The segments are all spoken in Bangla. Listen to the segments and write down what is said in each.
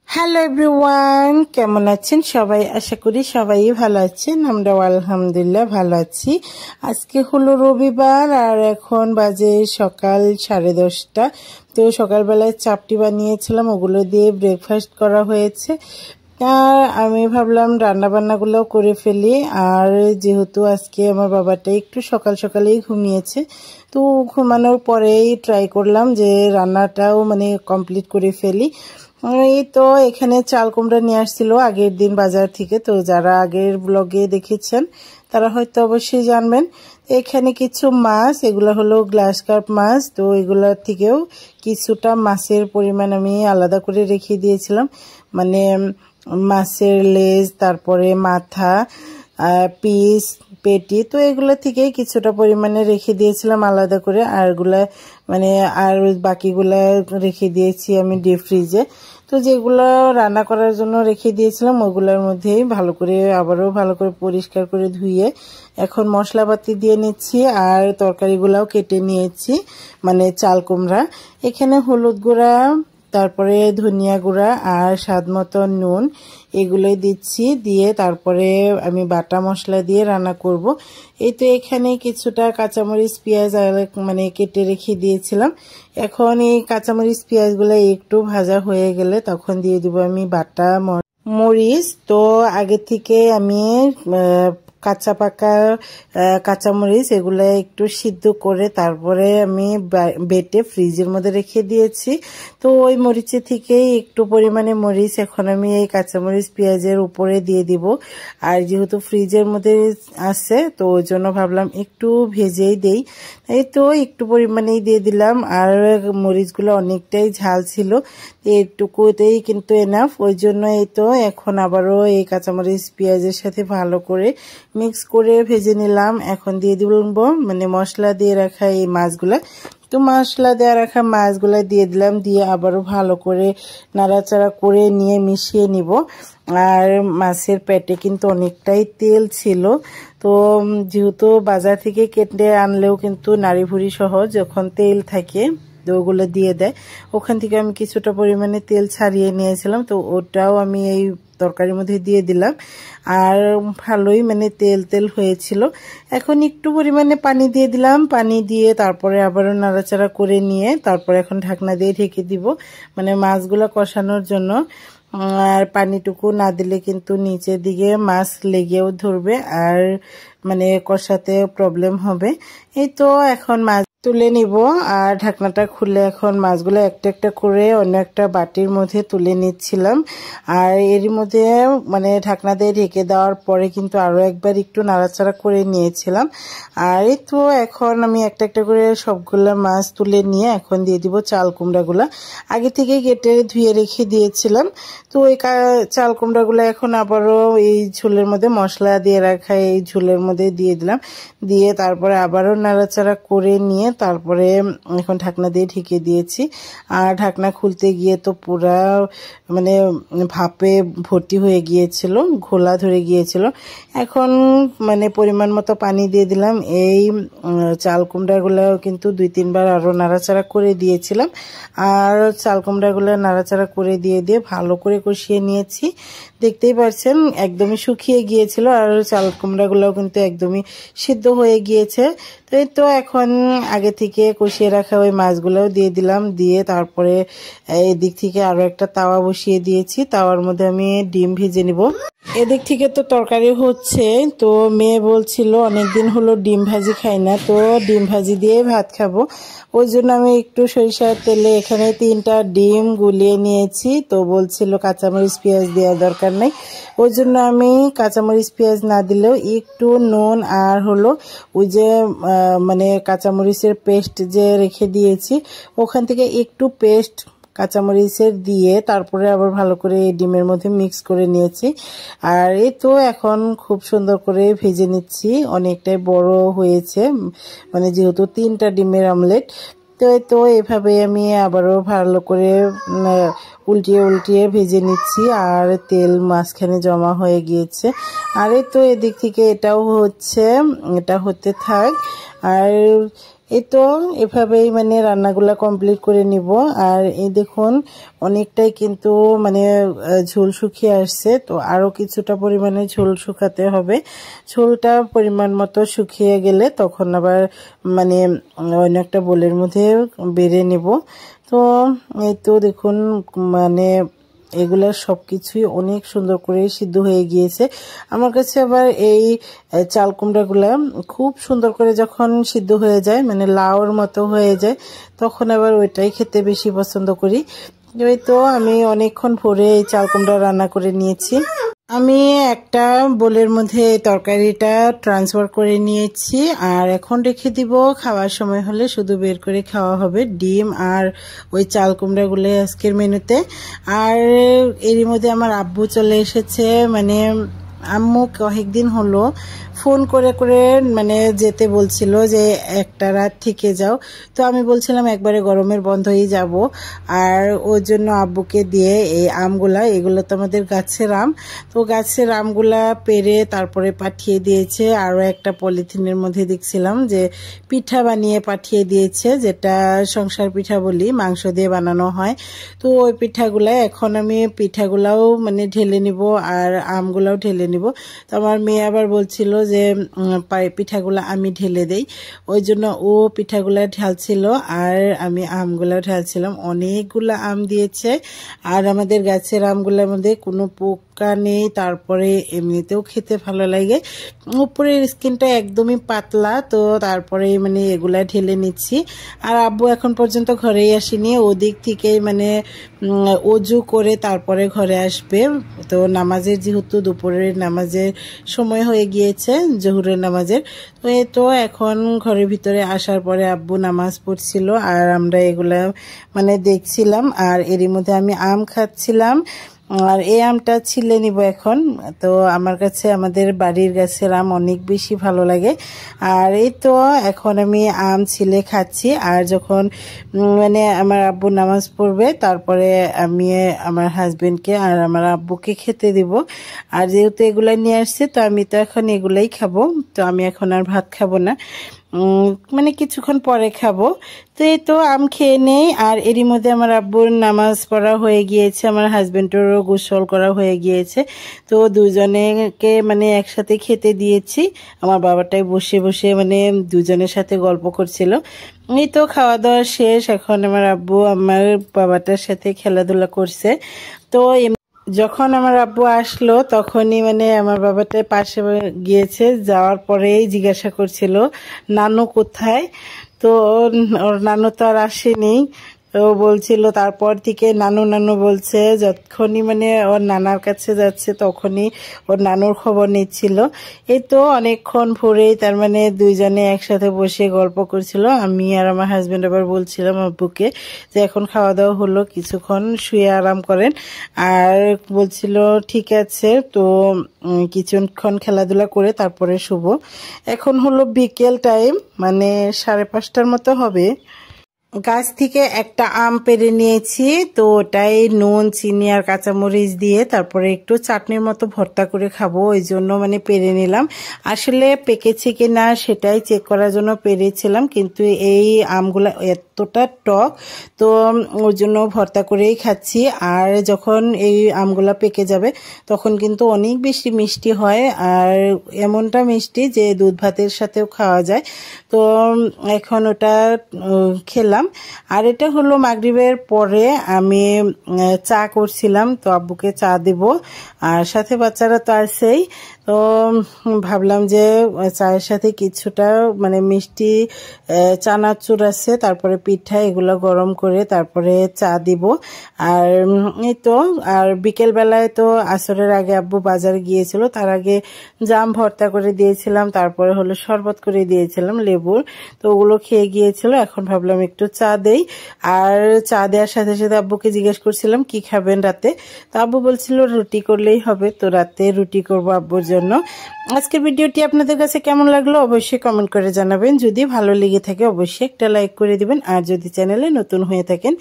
হ্যালো এভরিওয়ান, কেমন আছেন সবাই? আশা করি সবাই ভালো আছেন। আমরাও আলহামদুলিল্লাহ ভালো আছি। আজকে হলো রবিবার আর এখন বাজে সকাল 10:30। তো সকালবেলায় চাপটি বানিয়েছিলাম, ওগুলো দিয়ে ব্রেকফাস্ট করা হয়েছে। আর আমি ভাবলাম রান্নাবান্নাগুলোও করে ফেলি। আর যেহেতু আজকে আমার বাবাটা একটু সকাল সকালেই ঘুমিয়েছে, তো ঘুমানোর পরেই ট্রাই করলাম যে রান্নাটাও কমপ্লিট করে ফেলি। এই তো এখানে চাল কুমড়া নিয়ে আসছিল আগের দিন বাজার থেকে। তো যারা আগের ব্লগে দেখেছেন তারা হয়তো অবশ্যই জানবেন। এখানে কিছু মাছ, এগুলো হলো গ্লাস কার্প মাছ। তো এগুলোর থেকেও কিছুটা মাছের পরিমাণ আমি আলাদা করে রেখে দিয়েছিলাম। মাছের লেজ, তারপরে মাথা, পিস, পেটি, তো এগুলো থেকে কিছুটা পরিমাণে রেখে দিয়েছিলাম আলাদা করে। আর বাকিগুলা রেখে দিয়েছি আমি ডিপ ফ্রিজে। তো যেগুলো রান্না করার জন্য রেখে দিয়েছিলাম ওগুলোর মধ্যেই আবারও ভালো করে পরিষ্কার করে ধুয়ে এখন মশলাপাতি দিয়ে নিচ্ছি। আর তরকারিগুলাও কেটে নিয়েছি, চাল কুমড়া। এখানে হলুদ গুঁড়া, তারপরে ধনিয়া গুঁড়া আর স্বাদ মতো নুন, এগুলোই দিচ্ছি। দিয়ে তারপরে আমি বাটা মশলা দিয়ে রান্না করব। এই তো এখানে কিছুটা কাঁচামরিচ, পেঁয়াজ কেটে রেখে দিয়েছিলাম। এখন এই কাঁচামরিচ পেঁয়াজগুলো একটু ভাজা হয়ে গেলে তখন দিয়ে দিব আমি বাটা মরিচ। তো আগে থেকে আমি কাঁচা পাকা কাঁচামরিচ এগুলো একটু সিদ্ধ করে তারপরে আমি বেটে ফ্রিজের মধ্যে রেখে দিয়েছি। তো ওই মরিচের থেকেই একটু পরিমাণে মরিচ এখন আমি এই কাঁচামরিচ পেঁয়াজের উপরে দিয়ে দিব। আর যেহেতু ফ্রিজের মধ্যে আছে তো ওই জন্য ভাবলাম একটু ভেজেই দেই। এই তো একটু পরিমাণেই দিয়ে দিলাম। আর মরিচগুলো অনেকটাই ঝাল ছিল, এইটুকুতেই কিন্তু এনাফ। ওই জন্য এই তো এখন আবারও এই কাঁচামরিচ পেঁয়াজের সাথে ভালো করে মিক্স করে ভেজে নিলাম। এখন দিয়ে দিব মশলা দিয়ে রাখা এই মাছগুলা। তো মশলা দিয়ে রাখা মাছগুলা দিয়ে দিলাম, দিয়ে আবারও ভালো করে নাড়াচাড়া করে নিয়ে মিশিয়ে নিব। আর মাছের পেটে কিন্তু অনেকটাই তেল ছিল। তো যেহেতু বাজার থেকে কেটে আনলেও কিন্তু নাড়ি ভুড়ি সহ যখন তেল থাকে ওগুলো দিয়ে দেয়, ওখান থেকে আমি কিছুটা পরিমাণে তেল ছাড়িয়ে নিয়েছিলাম। তো ওটাও আমি এই তরকারির মধ্যে দিয়ে দিলাম। আর ভালোই তেল তেল হয়েছিল। এখন একটু পরিমাণে পানি দিয়ে দিলাম, পানি দিয়ে তারপরে আবারও নাড়াচাড়া করে নিয়ে তারপরে এখন ঢাকনা দিয়ে ঢেকে দিব, মাছগুলো কষানোর জন্য। আর পানিটুকু না দিলে কিন্তু নিচের দিকে মাছ লেগেও ধরবে আর কষাতে প্রবলেম হবে। এই তো এখন মাছ তুলে নিব। আর ঢাকনাটা খুলে এখন মাছগুলো একটা একটা করে অন্য একটা বাটির মধ্যে তুলে নিচ্ছিলাম। আর এর মধ্যে ঢাকনা দিয়ে ঢেকে দেওয়ার পরে কিন্তু আরো একবার একটু নাড়াচাড়া করে নিয়েছিলাম। আর এই তো এখন আমি একটা একটা করে সবগুলা মাছ তুলে নিয়ে এখন দিয়ে দিব চাল কুমড়াগুলা। আগে থেকে কেটে ধুয়ে রেখে দিয়েছিলাম। তো ওই চাল কুমড়াগুলো এখন আবারও এই ঝোলের মধ্যে মশলা দিয়ে রাখা এই ঝোলের মধ্যে দিয়ে দিলাম। দিয়ে তারপরে আবারও নাড়াচাড়া করে নিয়ে তারপরে এখন ঢাকনা দিয়ে ঢেকে দিয়েছি। আর ঢাকনা খুলতে গিয়ে তো পুরা ভাপে ভর্তি হয়ে গিয়েছিল, ঘোলা ধরে গিয়েছিল। এখন পরিমাণ মতো পানি দিয়ে দিলাম। এই চাল কুমড়াগুলো কিন্তু 2-3 বার আরো নাড়াচাড়া করে দিয়েছিলাম। আর চাল কুমড়াগুলো নাড়াচাড়া করে দিয়ে ভালো করে কষিয়ে নিয়েছি। দেখতেই পাচ্ছেন একদমই শুকিয়ে গিয়েছিল আর চাল কুমড়াগুলোও কিন্তু একদমই সিদ্ধ হয়ে গিয়েছে। তো এই তো এখন আগে থেকে কষিয়ে রাখা ওই মাছগুলোও দিয়ে দিলাম। দিয়ে তারপরে এদিক থেকে আরো একটা তাওয়া বসিয়ে দিয়েছি, তাওয়ার মধ্যে আমি ডিম ভেজে নিব। এদিক থেকে তো তরকারি হচ্ছে। তো মেয়ে বলছিল অনেকদিন হলো ডিম ভাজি খাই না, তো ডিম ভাজি দিয়ে ভাত খাবো। ওই জন্য আমি একটু সরিষার তেলে এখানে 3টা ডিম গুলিয়ে নিয়েছি। তো বলছিল কাঁচামরিচ পেঁয়াজ দেওয়ার দরকার নেই, ওই জন্য আমি কাঁচামরিচ পেঁয়াজ না দিলেও একটু নুন আর হলো ওই যে কাঁচামরিচের পেস্ট যে রেখে দিয়েছি ওখান থেকে একটু পেস্ট কাঁচামরিচের দিয়ে তারপরে আবার ভালো করে ডিমের মধ্যে মিক্স করে নিয়েছি। আর এই তো এখন খুব সুন্দর করে ভেজে নিচ্ছি। অনেকটাই বড় হয়েছে, যেহেতু 3টা ডিমের অমলেট। তো এভাবে আমি আবারও ভালো করে উল্টিয়ে উল্টিয়ে ভেজে নিচ্ছি। আর তেল মাঝখানে জমা হয়ে গিয়েছে। আর এই তো এদিক থেকে এটা হতে থাক। আর এই তো এভাবেই মানে রান্নাগুলা কমপ্লিট করে নিব। আর এই দেখুন অনেকটাই কিন্তু মানে ঝোল শুকিয়ে আসছে, তো আরো কিছুটা পরিমাণে ঝোল শুকাতে হবে। ঝোলটা পরিমাণ মতো শুকিয়ে গেলে তখন আবার মানে অন্য একটা বোলের মধ্যে বেড়ে নেব। তো এই তো দেখুন মানে এগুলা সবকিছুই অনেক সুন্দর করে সিদ্ধ হয়ে গিয়েছে। আমার কাছে আবার এই চাল কুমড়াগুলা খুব সুন্দর করে যখন সিদ্ধ হয়ে যায় মানে লাউর মতো হয়ে যায়, তখন আবার ওইটাই খেতে বেশি পছন্দ করি। এই তো আমি অনেকক্ষণ পরে এই চাল কুমড়া রান্না করে নিয়েছি। আমি একটা বোলের মধ্যে তরকারিটা ট্রান্সফার করে নিয়েছি, আর এখন রেখে দিব। খাওয়ার সময় হলে শুধু বের করে খাওয়া হবে ডিম আর ওই চাল কুমড়াগুলো আজকের মেনুতে। আর এরই মধ্যে আমার আব্বু চলে এসেছে। মানে আম্মু কয়েকদিন হলো ফোন করে করে মানে যেতে বলছিল যে একটা রাত থেকে যাও, তো আমি বলছিলাম একবারে গরমের বন্ধই যাব। আর ওর জন্য আব্বুকে দিয়ে এই আমগুলা, এগুলো তো আমাদের গাছের আম, তো গাছের আমগুলা পেরে তারপরে পাঠিয়ে দিয়েছে। আরও একটা পলিথিনের মধ্যে দেখছিলাম যে পিঠা বানিয়ে পাঠিয়ে দিয়েছে, যেটা সংসার পিঠা বলি, মাংস দিয়ে বানানো হয়। তো ওই পিঠাগুলা এখন আমি পিঠাগুলাও মানে ঢেলে নিব আর আমগুলাও ঢেলে নিব। তো আমার মেয়ে আবার বলছিল যে পিঠাগুলা আমি ঢেলে দেই, ওই জন্য ও পিঠাগুলা ঢালছিল আর আমি আমগুলা ঢালছিলাম। অনেকগুলা আম দিয়েছে, আর আমাদের গাছের আমগুলোর মধ্যে কোনো পোকা নেই, তারপরে এমনিতেও খেতে ভালো লাগে। উপরের স্কিনটা একদমই পাতলা, তো তারপরে মানে এগুলা ঢেলে নিচ্ছি। আর আব্বু এখন পর্যন্ত ঘরেই আসেনি, ওদিক থেকে মানে অজু করে তারপরে ঘরে আসবে। তো নামাজের যেহেতু দুপুরের নামাজের সময় হয়ে গিয়েছে, জোহরের নামাজের, তো এই তো এখন ঘরের ভিতরে আসার পরে আব্বু নামাজ পড়ছিল আর আমরা এগুলা মানে দেখছিলাম। আর এরই মধ্যে আমি আম খাচ্ছিলাম, আর এই আমটা ছিলে নিব এখন। তো আমার কাছে আমাদের বাড়ির গাছের আম অনেক বেশি ভালো লাগে। আর এই তো এখন আমি আম ছিলে খাচ্ছি। আর যখন মানে আমার আব্বু নামাজ পড়বে তারপরে আমি আমার হাজবেন্ডকে আর আমার আব্বুকে খেতে দিব। আর যেহেতু এগুলা নিয়ে আসছে, তো আমি তো এখন এগুলাই খাবো, তো আমি এখন আর ভাত খাবো না, মানে কিছুক্ষণ পরে খাবো। তো এই তো আম খেয়ে নেই। আর এরই মধ্যে আমার আব্বুর নামাজ পড়া হয়ে গিয়েছে, আমার হাজবেন্ডেরও গোসল করা হয়ে গিয়েছে। তো দুজনেকে মানে একসাথে খেতে দিয়েছি। আমার বাবাটাই বসে বসে মানে দুজনের সাথে গল্প করছিল। এই তো খাওয়া দাওয়া শেষ, এখন আমার আব্বু আমার বাবাটার সাথে খেলাধুলা করছে। তো যখন আমার আব্বু আসলো তখনই মানে আমার বাবাটা পাশে গিয়েছে, যাওয়ার পরেই জিজ্ঞাসা করছিল নানু কোথায়। তো ওর নানু তো আর আসেনি, তো বলছিল তারপর থেকে নানু নানু বলছে। যতক্ষণই মানে ওর নানার কাছে যাচ্ছে তখনই ওর নানুর খবর নিচ্ছিল। এই তো অনেকক্ষণ ভোরেই তার মানে দুইজনে একসাথে বসে গল্প করছিল। আমি আর আমার হাজবেন্ড আবার বলছিলাম আব্বুকে যে এখন খাওয়া দাওয়া হলো, কিছুক্ষণ শুয়ে আরাম করেন। আর বলছিল ঠিক আছে, তো কিছুক্ষণ খেলাধুলা করে তারপরে শুভ। এখন হলো বিকেল টাইম, মানে 5:30টার মতো হবে। গাছ থেকে একটা আম পেড়ে নিয়েছি, তো ওটাই নুন চিনি আর কাঁচামরিচ দিয়ে তারপরে একটু চাটনির মতো ভর্তা করে খাবো, ওই জন্য মানে পেড়ে নিলাম। আসলে পেকেছে কিনা সেটাই চেক করার জন্য পেড়েছিলাম, কিন্তু এই আমগুলা এতটা টক, তো ওর জন্য ভর্তা করেই খাচ্ছি। আর যখন এই আমগুলা পেকে যাবে তখন কিন্তু অনেক বেশি মিষ্টি হয়, আর এমনটা মিষ্টি যে দুধ ভাতের সাথেও খাওয়া যায়। তো এখন ওটা খেলাম। আর এটা হলো মাগরিবের পরে আমি চা করছিলাম, তো আব্বুকে চা দিব, আর সাথে বাচ্চারা তো আছেই। তো ভাবলাম যে চায়ের সাথে কিছুটা মানে মিষ্টি চানাচুর আছে, তারপরে পিঠা, এগুলো গরম করে তারপরে চা দিব। আর এই তো আর বিকেল বেলায় তো আসরের আগে আব্বু বাজারে গিয়েছিল, তার আগে জাম ভর্তা করে দিয়েছিলাম, তারপরে হলো শরবত করে দিয়েছিলাম লেবুর, তো ওগুলো খেয়ে গিয়েছিল। এখন ভাবলাম একটু চা দেই। আর চা দেওয়ার সাথে সাথে আব্বুকে জিজ্ঞেস করছিলাম কি খাবেন রাতে, তো আব্বু বলছিল রুটি করলেই হবে, তো রাতে রুটি করবো আব্বুর জন্য। আজকের ভিডিওটি আপনাদের কাছে কেমন লাগলো অবশ্যই কমেন্ট করে জানাবেন। যদি ভালো লেগে থাকে অবশ্যই একটা লাইক করে দিবেন, আর যদি চ্যানেলে নতুন হয়ে থাকেন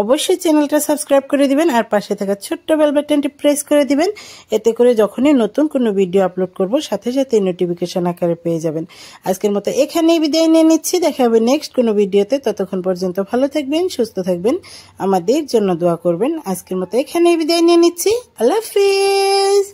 অবশ্যই চ্যানেলটা সাবস্ক্রাইব করে দিবেন, আর পাশে থাকা ছোট্ট বেল বাটনটি প্রেস করে দিবেন। এতে করে যখনই নতুন কোনো ভিডিও আপলোড করব সাথে সাথে নোটিফিকেশন আকারে পেয়ে যাবেন। আজকের মতো এখানেই বিদায় নিয়ে নিচ্ছি, দেখা হবে নেক্সট কোনো ভিডিওতে। ততক্ষণ পর্যন্ত ভালো থাকবেন, সুস্থ থাকবেন, আমাদের জন্য দোয়া করবেন। আজকের মতো এখানেই বিদায় নিয়ে নিচ্ছি। আল্লাহ হাফেজ।